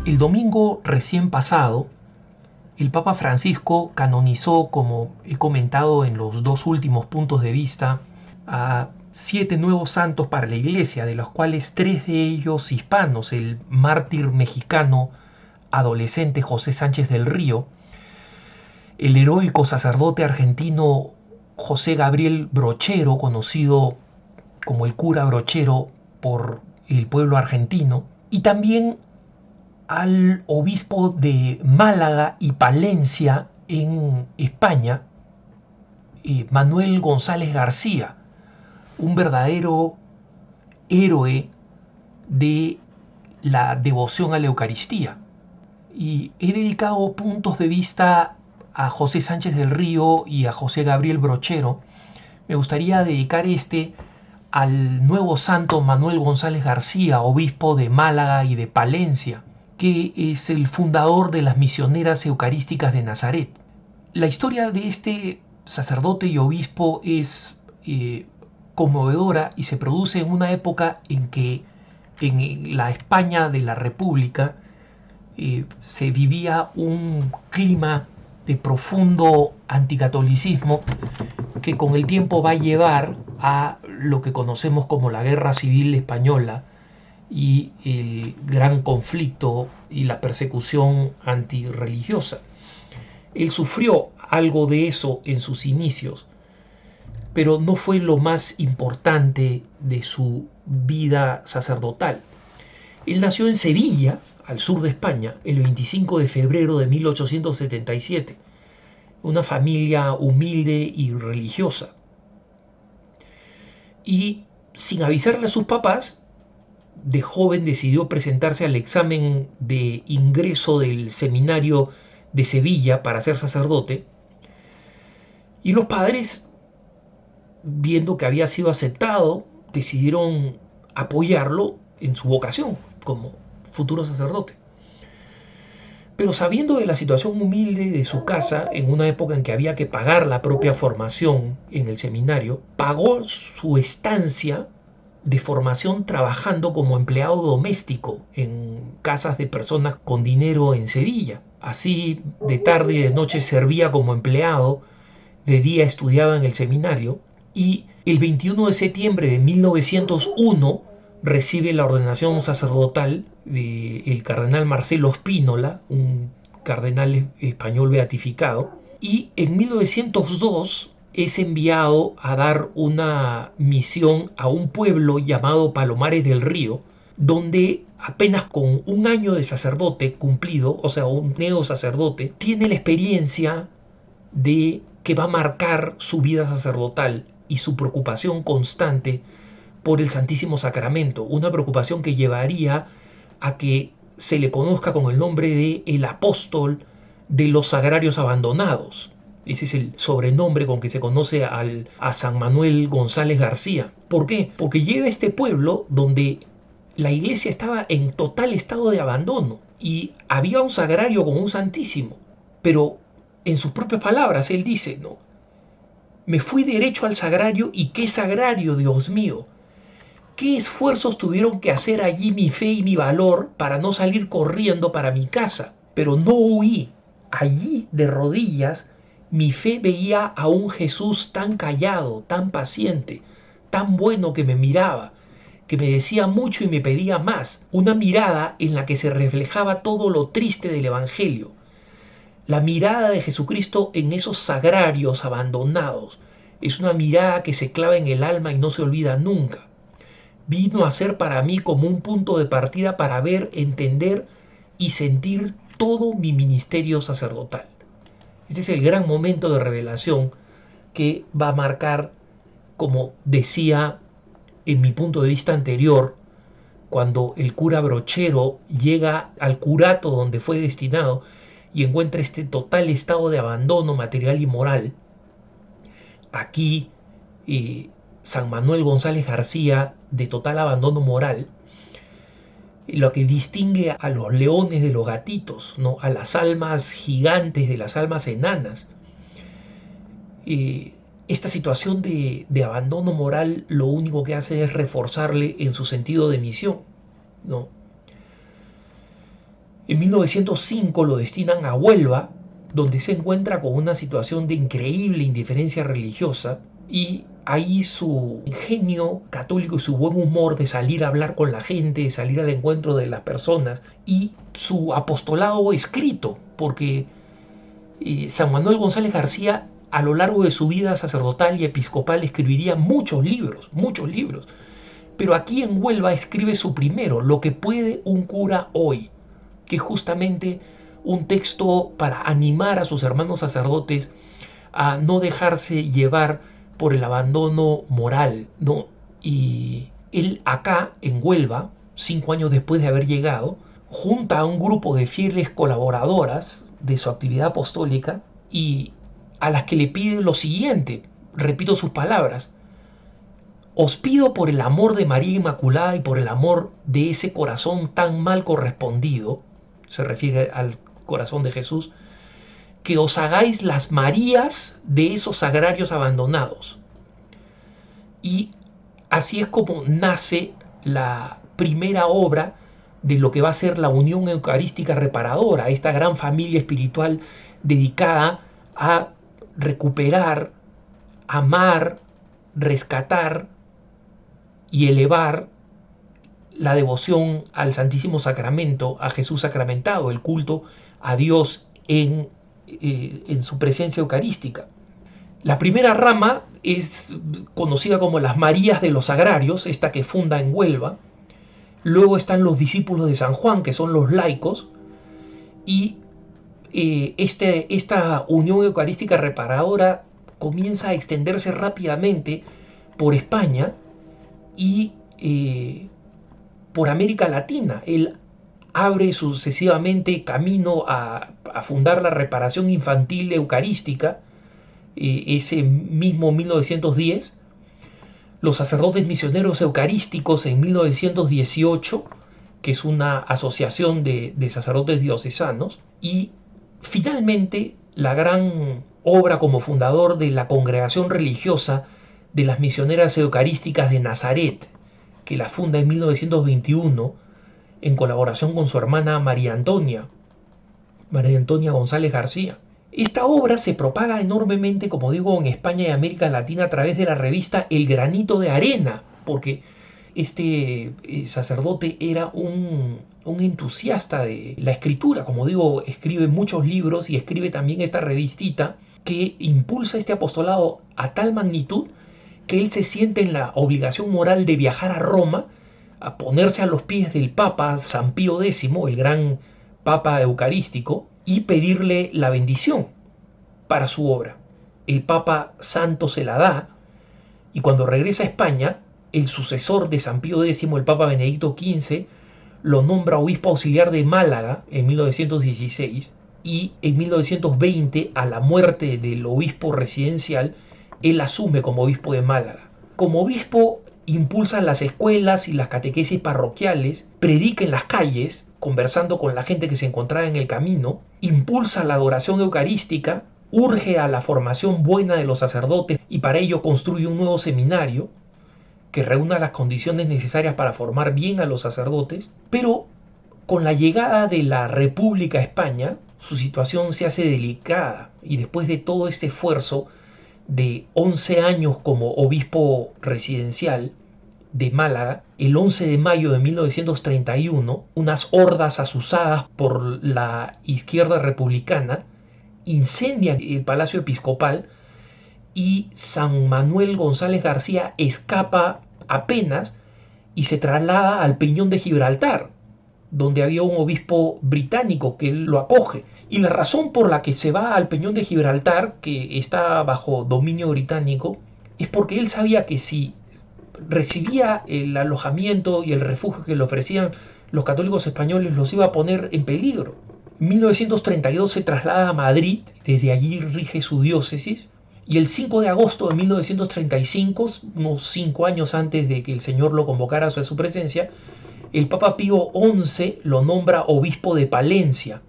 El domingo recién pasado, el Papa Francisco canonizó, como he comentado en los dos últimos puntos de vista, a 7 nuevos santos para la Iglesia, de los cuales 3 de ellos hispanos: el mártir mexicano adolescente José Sánchez del Río, el heroico sacerdote argentino José Gabriel Brochero, conocido como el cura Brochero por el pueblo argentino, y también al obispo de Málaga y Palencia en España, Manuel González García, un verdadero héroe de la devoción a la Eucaristía. Y he dedicado puntos de vista a José Sánchez del Río y a José Gabriel Brochero. Me gustaría dedicar al nuevo santo Manuel González García, obispo de Málaga y de Palencia, que es el fundador de las misioneras eucarísticas de Nazaret. La historia de este sacerdote y obispo es conmovedora y se produce en una época en que en la España de la República se vivía un clima de profundo anticatolicismo que con el tiempo va a llevar a lo que conocemos como la Guerra Civil Española y el gran conflicto y la persecución antirreligiosa. Él sufrió algo de eso en sus inicios, pero no fue lo más importante de su vida sacerdotal. Él nació en Sevilla, al sur de España, el 25 de febrero de 1877, una familia humilde y religiosa. Y sin avisarle a sus papás, de joven decidió presentarse al examen de ingreso del seminario de Sevilla para ser sacerdote, y los padres, viendo que había sido aceptado, decidieron apoyarlo en su vocación como futuro sacerdote. Pero sabiendo de la situación humilde de su casa, en una época en que había que pagar la propia formación en el seminario, pagó su estancia de formación trabajando como empleado doméstico en casas de personas con dinero en Sevilla. Así, de tarde y de noche servía como empleado, de día estudiaba en el seminario, y el 21 de septiembre de 1901 recibe la ordenación sacerdotal del cardenal Marcelo Spínola, un cardenal español beatificado, y en 1902 es enviado a dar una misión a un pueblo llamado Palomares del Río, donde apenas con un año de sacerdote cumplido, o sea, un neo sacerdote, tiene la experiencia de que va a marcar su vida sacerdotal y su preocupación constante por el Santísimo Sacramento, una preocupación que llevaría a que se le conozca con el nombre de el apóstol de los sagrarios abandonados. Ese es el sobrenombre con que se conoce a San Manuel González García. ¿Por qué? Porque llega a este pueblo donde la iglesia estaba en total estado de abandono y había un sagrario con un santísimo, pero en sus propias palabras él dice, ¿no? Me fui derecho al sagrario, y qué sagrario, Dios mío. ¿Qué esfuerzos tuvieron que hacer allí mi fe y mi valor para no salir corriendo para mi casa? Pero no huí. Allí, de rodillas, mi fe veía a un Jesús tan callado, tan paciente, tan bueno, que me miraba, que me decía mucho y me pedía más. Una mirada en la que se reflejaba todo lo triste del Evangelio. La mirada de Jesucristo en esos sagrarios abandonados es una mirada que se clava en el alma y no se olvida nunca. Vino a ser para mí como un punto de partida para ver, entender y sentir todo mi ministerio sacerdotal. Este es el gran momento de revelación que va a marcar, como decía en mi punto de vista anterior, cuando el cura Brochero llega al curato donde fue destinado y encuentra este total estado de abandono material y moral. Aquí San Manuel González García, de total abandono moral, lo que distingue a los leones de los gatitos, ¿no? A las almas gigantes de las almas enanas. Esta situación de abandono moral lo único que hace es reforzarle en su sentido de misión, ¿no? En 1905 lo destinan a Huelva, donde se encuentra con una situación de increíble indiferencia religiosa, y ahí su ingenio católico y su buen humor de salir a hablar con la gente, de salir al encuentro de las personas, y su apostolado escrito, porque San Manuel González García a lo largo de su vida sacerdotal y episcopal escribiría muchos libros, pero aquí en Huelva escribe su primero, Lo que puede un cura hoy, que es justamente un texto para animar a sus hermanos sacerdotes a no dejarse llevar por el abandono moral, ¿no? Y él acá, en Huelva, 5 años después de haber llegado, junta a un grupo de fieles colaboradoras de su actividad apostólica y a las que le pide lo siguiente, repito sus palabras: os pido por el amor de María Inmaculada y por el amor de ese corazón tan mal correspondido, se refiere al corazón de Jesús, que os hagáis las Marías de esos sagrarios abandonados. Y así es como nace la primera obra de lo que va a ser la Unión Eucarística Reparadora, esta gran familia espiritual dedicada a recuperar, amar, rescatar y elevar la devoción al Santísimo Sacramento, a Jesús sacramentado, el culto a Dios en su presencia eucarística. La primera rama es conocida como las Marías de los Sagrarios, esta que funda en Huelva. Luego están los discípulos de San Juan, que son los laicos, y esta unión eucarística reparadora comienza a extenderse rápidamente por España y por América Latina. Él abre sucesivamente camino a fundar la reparación infantil eucarística, ese mismo 1910, los sacerdotes misioneros eucarísticos en 1918, que es una asociación de sacerdotes diocesanos, y finalmente la gran obra como fundador de la congregación religiosa de las misioneras eucarísticas de Nazaret, que la funda en 1921 en colaboración con su hermana María Antonia González García. Esta obra se propaga enormemente, como digo, en España y América Latina a través de la revista El Granito de Arena, porque este sacerdote era un entusiasta de la escritura. Como digo, escribe muchos libros y escribe también esta revistita que impulsa este apostolado a tal magnitud que él se siente en la obligación moral de viajar a Roma, a ponerse a los pies del Papa San Pío X, el gran Papa eucarístico, y pedirle la bendición para su obra. El Papa Santo se la da, y cuando regresa a España, el sucesor de San Pío X, el Papa Benedicto XV, lo nombra obispo auxiliar de Málaga en 1916, y en 1920, a la muerte del obispo residencial, él asume como obispo de Málaga. Como obispo impulsa las escuelas y las catequesis parroquiales, predica en las calles, conversando con la gente que se encontraba en el camino, impulsa la adoración eucarística, urge a la formación buena de los sacerdotes y para ello construye un nuevo seminario que reúna las condiciones necesarias para formar bien a los sacerdotes, pero con la llegada de la República a España, su situación se hace delicada y después de todo este esfuerzo de 11 años como obispo residencial de Málaga, el 11 de mayo de 1931, unas hordas asusadas por la izquierda republicana incendian el Palacio Episcopal y San Manuel González García escapa apenas y se traslada al Peñón de Gibraltar, donde había un obispo británico que lo acoge. Y la razón por la que se va al Peñón de Gibraltar, que está bajo dominio británico, es porque él sabía que si recibía el alojamiento y el refugio que le ofrecían los católicos españoles, los iba a poner en peligro. En 1932 se traslada a Madrid, desde allí rige su diócesis, y el 5 de agosto de 1935, unos 5 años antes de que el Señor lo convocara a su presencia, el Papa Pío XI lo nombra obispo de Palencia,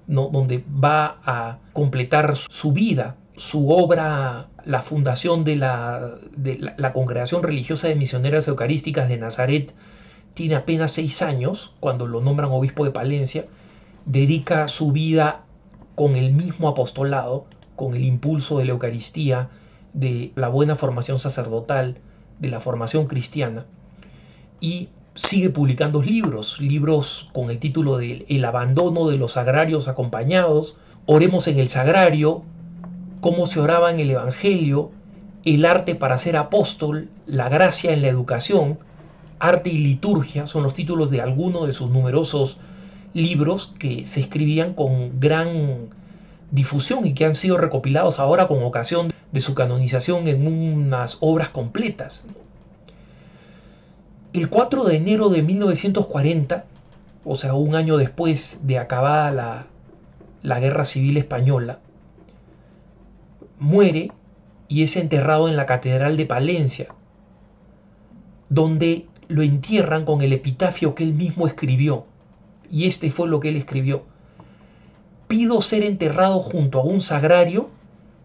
¿no?, donde va a completar su vida, su obra, la fundación de la Congregación Religiosa de Misioneras Eucarísticas de Nazaret. Tiene apenas 6 años cuando lo nombran obispo de Palencia, dedica su vida con el mismo apostolado, con el impulso de la Eucaristía, de la buena formación sacerdotal, de la formación cristiana, y sigue publicando libros con el título de El abandono de los sagrarios acompañados, Oremos en el sagrario, Cómo se oraba en el Evangelio, El arte para ser apóstol, La gracia en la educación, Arte y liturgia son los títulos de algunos de sus numerosos libros que se escribían con gran difusión y que han sido recopilados ahora con ocasión de su canonización en unas obras completas. El 4 de enero de 1940, o sea, un año después de acabada la Guerra Civil Española, muere y es enterrado en la Catedral de Palencia, donde lo entierran con el epitafio que él mismo escribió. Y este fue lo que él escribió: pido ser enterrado junto a un sagrario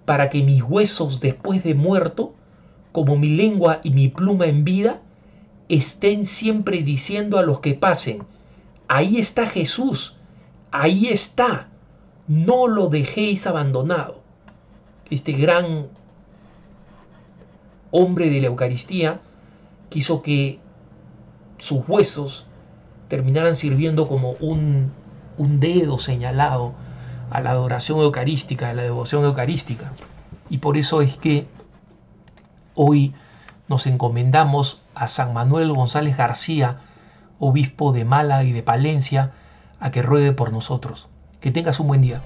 para que mis huesos después de muerto, como mi lengua y mi pluma en vida, estén siempre diciendo a los que pasen: ahí está Jesús, ahí está, no lo dejéis abandonado. Este gran hombre de la Eucaristía quiso que sus huesos terminaran sirviendo como un dedo señalado a la adoración eucarística, a la devoción eucarística. Y por eso es que hoy nos encomendamos a San Manuel González García, obispo de Málaga y de Palencia, a que ruegue por nosotros. Que tengas un buen día.